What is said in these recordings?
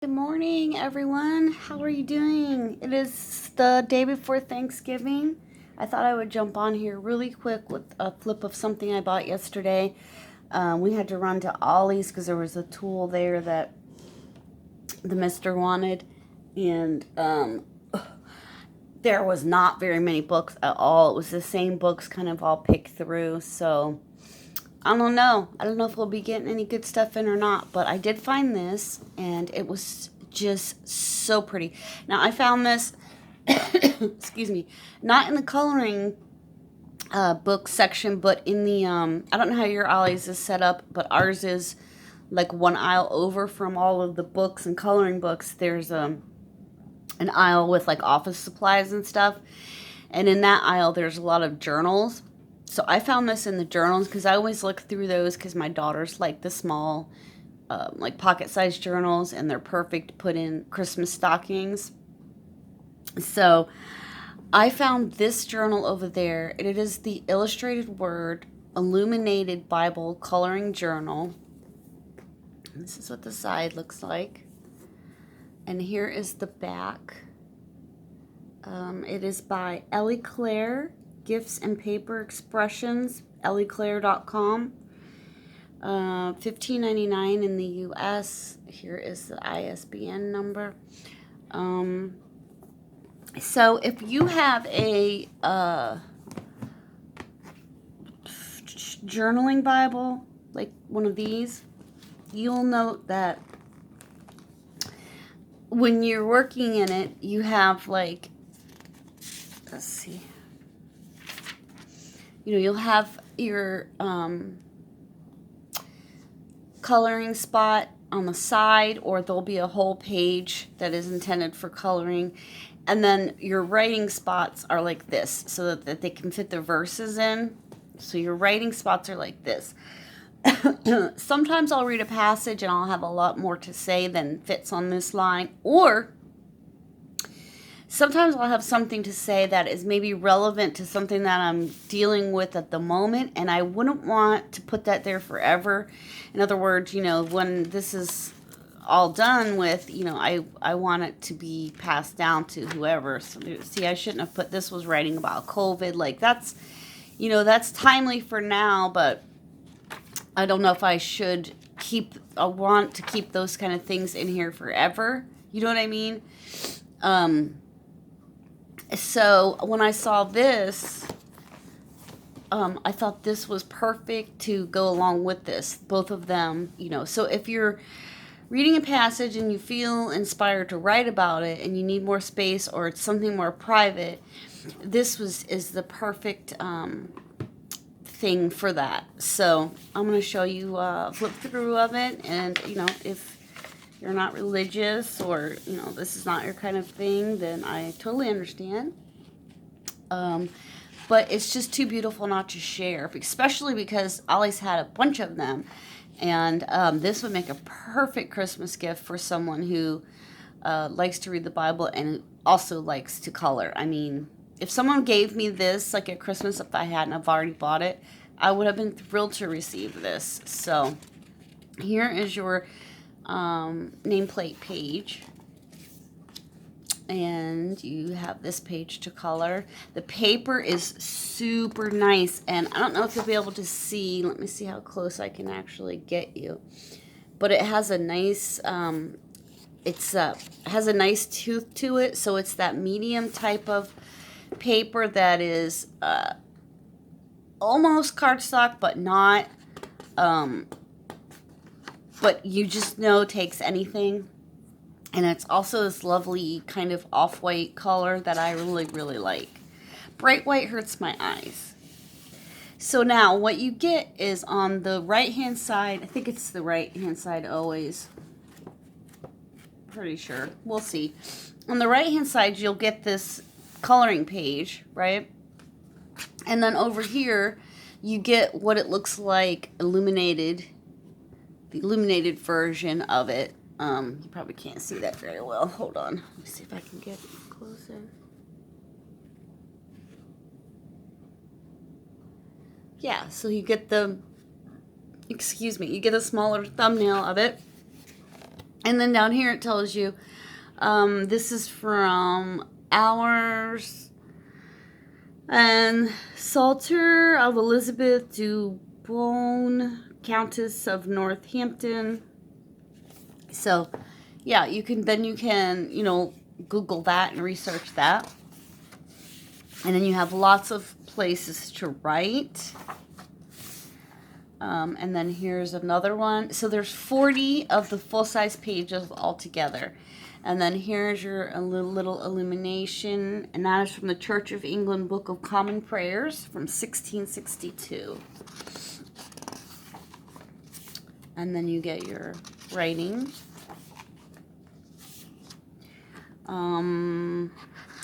Good morning, everyone. How are you doing? It is the day before Thanksgiving. I thought I would jump on here really quick with a flip of something I bought yesterday. We had to run to Ollies because there was a tool there that the mister wanted, and there was not very many books at all. It was the same books kind of all picked through, so I don't know. I don't know if we'll be getting any good stuff in or not, but I did find this, and it was just so pretty. Now, I found this, excuse me, not in the coloring book section, but in the, I don't know how your Ollie's is set up, but ours is like one aisle over from all of the books and coloring books. There's an aisle with like office supplies and stuff, and in that aisle, there's a lot of journals. So I found this in the journals because I always look through those because my daughters like the small, like pocket-sized journals, and they're perfect to put in Christmas stockings. So I found this journal over there, and it is the Illustrated Word Illuminated Bible Coloring Journal. This is what the side looks like. And here is the back. It is by Ellie Claire. Gifts and Paper Expressions, ellieclaire.com. $15.99 in the US. Here is the ISBN number. So if you have a journaling Bible, like one of these, you'll note that when you're working in it, you have like, let's see, you'll have your coloring spot on the side, or there'll be a whole page that is intended for coloring. And then your writing spots are like this, so that they can fit the verses in. So your writing spots are like this. Sometimes I'll read a passage and I'll have a lot more to say than fits on this line. Or sometimes I'll have something to say that is maybe relevant to something that I'm dealing with at the moment, and I wouldn't want to put that there forever. In other words, when this is all done with, I want it to be passed down to whoever. So, see, I shouldn't have put this was writing about COVID. Like, that's timely for now, but I don't know if I should I want to keep those kind of things in here forever. You know what I mean? So when I saw this, I thought this was perfect to go along with this, both of them, So if you're reading a passage and you feel inspired to write about it and you need more space, or it's something more private, this is the perfect thing for that. So I'm going to show you a flip through of it, and if you're not religious, or this is not your kind of thing, then I totally understand. But it's just too beautiful not to share, especially because Ollie's had a bunch of them, and this would make a perfect Christmas gift for someone who likes to read the Bible and also likes to color. I mean, if someone gave me this like at Christmas, if I hadn't have already bought it, I would have been thrilled to receive this. So here is your nameplate page, and you have this page to color. The paper is super nice, and I don't know if you'll be able to see. Let me see how close I can actually get you. But it has a nice has a nice tooth to it, so it's that medium type of paper that is almost cardstock, but not. But you just know takes anything. And it's also this lovely kind of off-white color that I really, really like. Bright white hurts my eyes. So now what you get is on the right-hand side, I think it's the right-hand side always. Pretty sure. We'll see. On the right-hand side, you'll get this coloring page, right? And then over here, you get what it looks like illuminated. The illuminated version of it. You probably can't see that very well. Hold on. Let me see if I can get closer. Yeah, so you get you get a smaller thumbnail of it. And then down here it tells you, this is from Hours and Salter of Elizabeth Dubone, Countess of Northampton. So, yeah, you can, Google that and research that. And then you have lots of places to write. And then here's another one. So there's 40 of the full-size pages altogether. And then here's your little illumination. And that is from the Church of England Book of Common Prayers from 1662. And then you get your writing.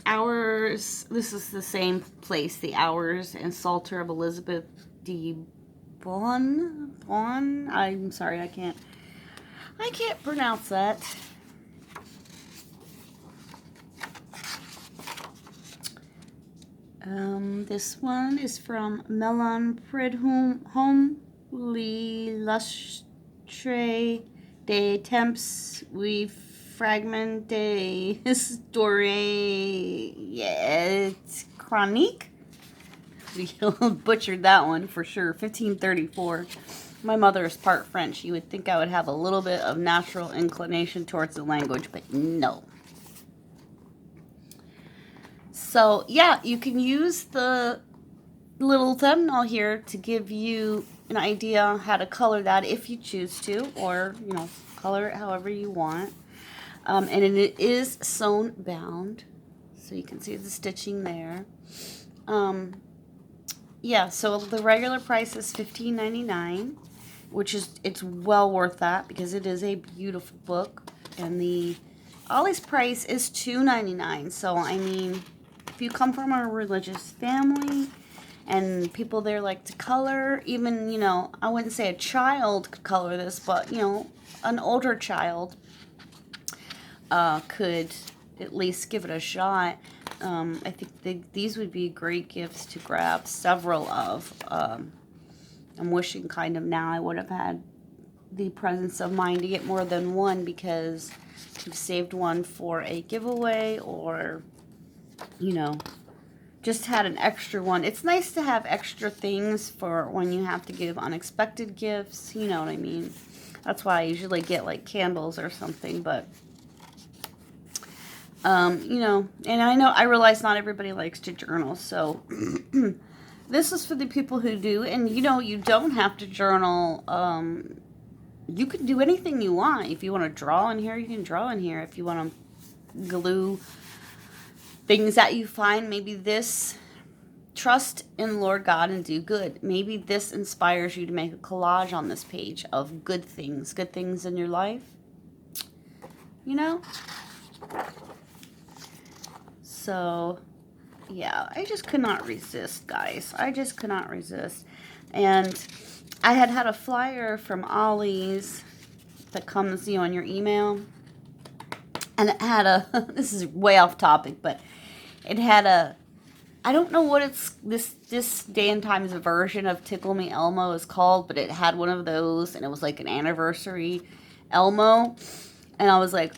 Hours, this is the same place, the Hours and Psalter of Elizabeth D. Bon, I'm sorry, I can't pronounce that. This one is from Melon Prudhomme L'illustre des temps we fragment des historiques chronique. We butchered that one for sure. 1534. My mother is part French. You would think I would have a little bit of natural inclination towards the language, but no. So, yeah, you can use the little thumbnail here to give you an idea how to color that if you choose to, or, color it however you want. And it is sewn bound, so you can see the stitching there. Yeah, so the regular price is $15.99, which it's well worth that because it is a beautiful book. And the Ollie's price is $2.99. So, I mean, if you come from a religious family and people there like to color, even, I wouldn't say a child could color this, but, an older child could at least give it a shot. I think these would be great gifts to grab several of. I'm wishing kind of now I would have had the presence of mind to get more than one, because you've saved one for a giveaway, or, just had an extra one. It's nice to have extra things for when you have to give unexpected gifts. You know what I mean? That's why I usually get like candles or something, but and I realize not everybody likes to journal, so this is for the people who do. And you don't have to journal. You can do anything you want. If you want to draw in here, you can draw in here. If you want to glue things that you find, maybe this, trust in Lord God and do good. Maybe this inspires you to make a collage on this page of good things in your life. So, yeah, I just could not resist, guys. I just could not resist. And I had a flyer from Ollies that comes, on your email. And it had this is way off topic, but it had I don't know what this day and time's version of Tickle Me Elmo is called, but it had one of those, and it was like an anniversary Elmo. And I was like,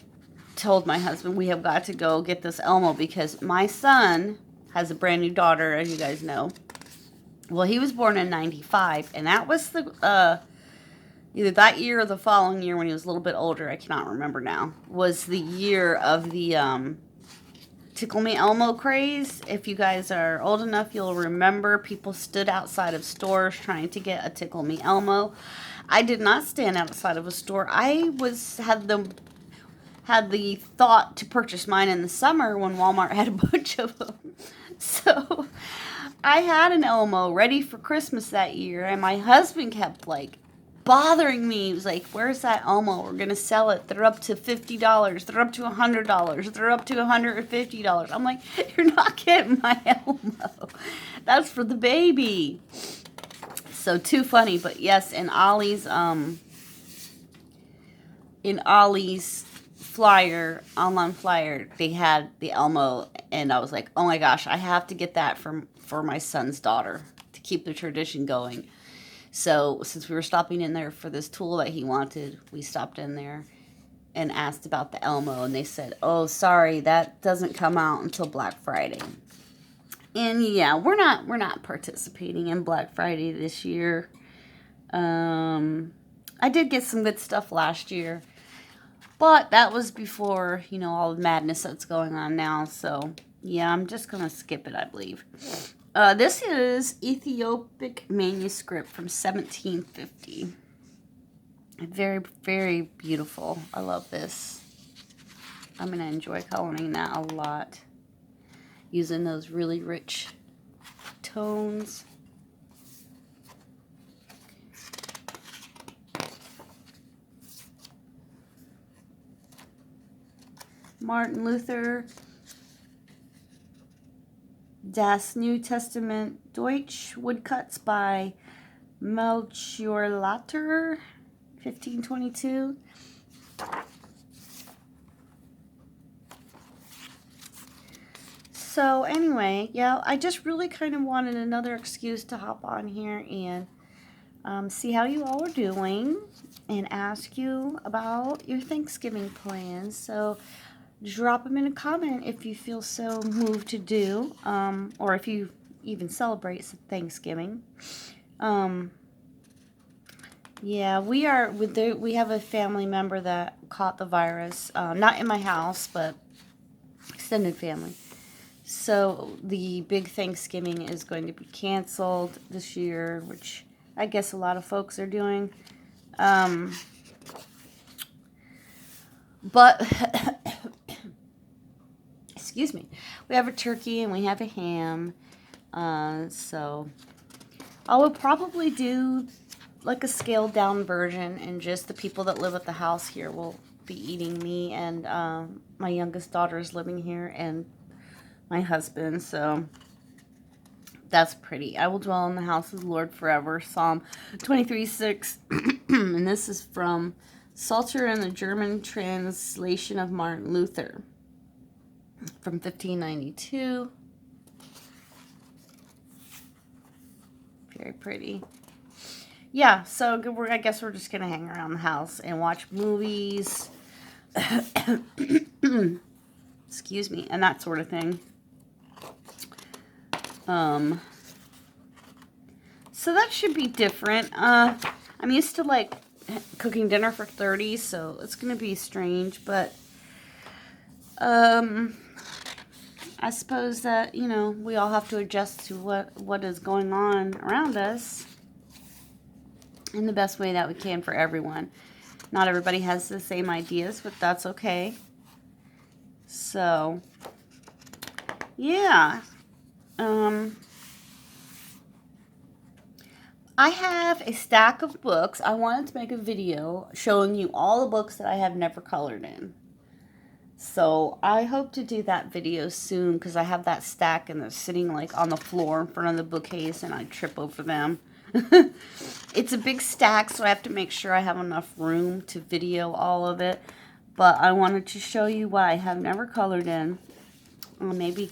told my husband, we have got to go get this Elmo because my son has a brand new daughter, as you guys know. Well, he was born in 95, and that was the either that year or the following year when he was a little bit older, I cannot remember now, was the year of the Tickle Me Elmo craze. If you guys are old enough, you'll remember people stood outside of stores trying to get a Tickle Me Elmo. I did not stand outside of a store. I had the thought to purchase mine in the summer when Walmart had a bunch of them. So I had an Elmo ready for Christmas that year, and my husband kept bothering me. He was like, where's that Elmo? We're going to sell it. They're up to $50. They're up to $100. They're up to $150. I'm like, you're not getting my Elmo. That's for the baby. So too funny. But yes, in Ollie's online flyer, they had the Elmo, and I was like, oh my gosh, I have to get that for my son's daughter to keep the tradition going. So since we were stopping in there for this tool that he wanted, we stopped in there, and asked about the Elmo, and they said, oh, sorry, that doesn't come out until Black Friday. And yeah, we're not participating in Black Friday this year. I did get some good stuff last year, but that was before, you know, all the madness that's going on now. So yeah, I'm just gonna skip it, I believe. This is Ethiopic manuscript from 1750. Very, very beautiful. I love this. I'm gonna enjoy coloring that a lot, using those really rich tones. Martin Luther, Das New Testament Deutsch, woodcuts by Melchior Latter, 1522. So anyway, yeah, I just really kind of wanted another excuse to hop on here and see how you all are doing and ask you about your Thanksgiving plans. So drop them in a comment if you feel so moved to do, or if you even celebrate Thanksgiving. Yeah, we have a family member that caught the virus, not in my house, but extended family. So the big Thanksgiving is going to be canceled this year, which I guess a lot of folks are doing. But excuse me, we have a turkey and we have a ham. So I will probably do like a scaled down version, and just the people that live at the house here will be eating. Me and my youngest daughter is living here, and my husband. So that's pretty. I will dwell in the house of the Lord forever. Psalm 23:6. And this is from Psalter in the German translation of Martin Luther from 1592. Very pretty. Yeah, so I guess we're just going to hang around the house and watch movies. Excuse me, and that sort of thing. So that should be different. I'm used to like cooking dinner for 30, so it's going to be strange, but I suppose that, you know, we all have to adjust to what is going on around us in the best way that we can for everyone. Not everybody has the same ideas, but that's okay. So, yeah. I have a stack of books. I wanted to make a video showing you all the books that I have never colored in. So I hope to do that video soon, because I have that stack and they're sitting like on the floor in front of the bookcase and I trip over them. It's a big stack, so I have to make sure I have enough room to video all of it. But I wanted to show you what I have never colored in. I'll maybe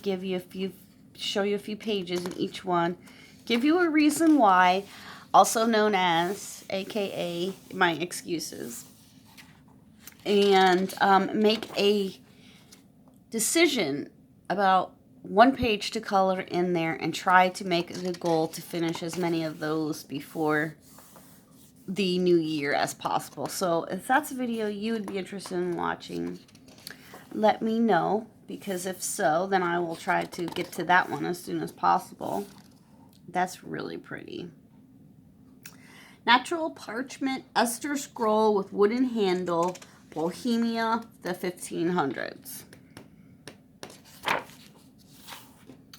show you a few pages in each one. Give you a reason why, also known as, aka, my excuses. And make a decision about one page to color in there, and try to make it a goal to finish as many of those before the new year as possible. So if that's a video you would be interested in watching, let me know, because if so, then I will try to get to that one as soon as possible. That's really pretty. Natural parchment Esther scroll with wooden handle, Bohemia, the 1500s.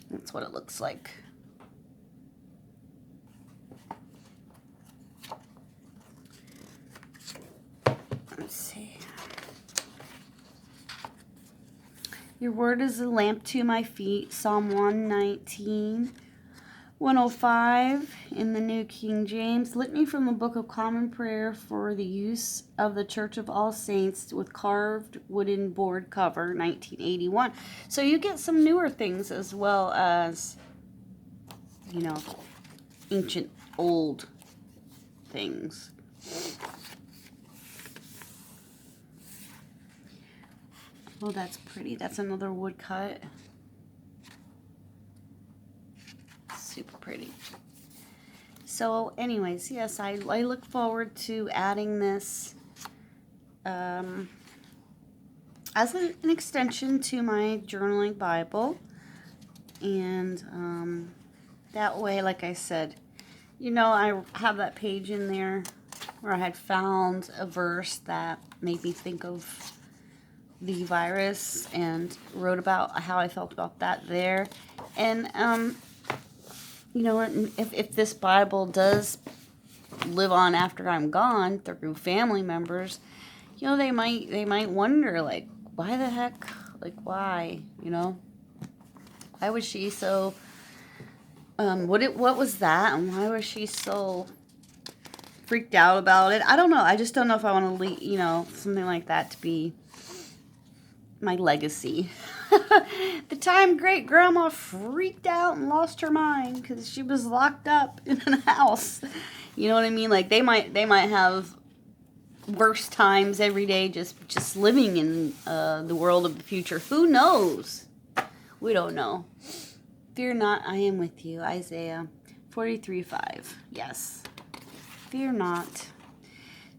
That's what it looks like. Let's see. Your word is a lamp to my feet, Psalm 119. 105 in the New King James. Litany from the Book of Common Prayer for the use of the Church of All Saints with carved wooden board cover, 1981. So you get some newer things as well as, you know, ancient old things. Oh, that's pretty. That's another woodcut. Super pretty. So anyways, yes, I look forward to adding this as an extension to my journaling Bible. And that way, like I said, you know, I have that page in there where I had found a verse that made me think of the virus and wrote about how I felt about that there. And, you know, if this Bible does live on after I'm gone through family members, you know, they might wonder, like, why the heck, like, why, you know, why was she so, what was that, and why was she so freaked out about it? I don't know. I just don't know if I want to leave, you know, something like that to be my legacy. The time great grandma freaked out and lost her mind because she was locked up in a house. You know what I mean? Like they might have worse times every day just living in the world of the future. Who knows? We don't know. Fear not, I am with you. Isaiah 43:5. Yes. Fear not.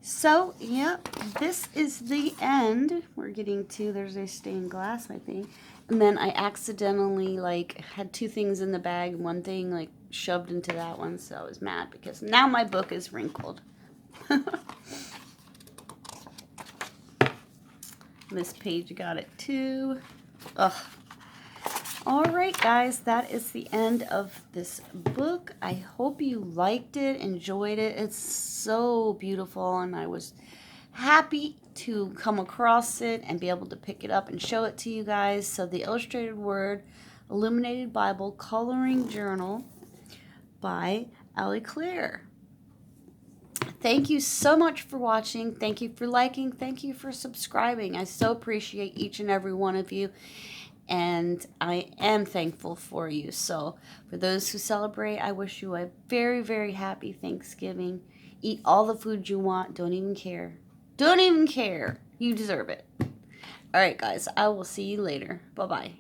So, yeah, this is the end. We're getting to, there's a stained glass, I think. And then I accidentally, like, had two things in the bag. One thing, like, shoved into that one. So I was mad because now my book is wrinkled. This page got it too. Ugh. Alright guys, that is the end of this book. I hope you liked it, enjoyed it. It's so beautiful and I was happy to come across it and be able to pick it up and show it to you guys. So the Illustrated Word Illuminated Bible Coloring Journal by Allie Claire. Thank you so much for watching. Thank you for liking. Thank you for subscribing. I so appreciate each and every one of you. And I am thankful for you. So for those who celebrate, I wish you a very, very happy Thanksgiving. Eat all the food you want. Don't even care. Don't even care. You deserve it. All right, guys. I will see you later. Bye-bye.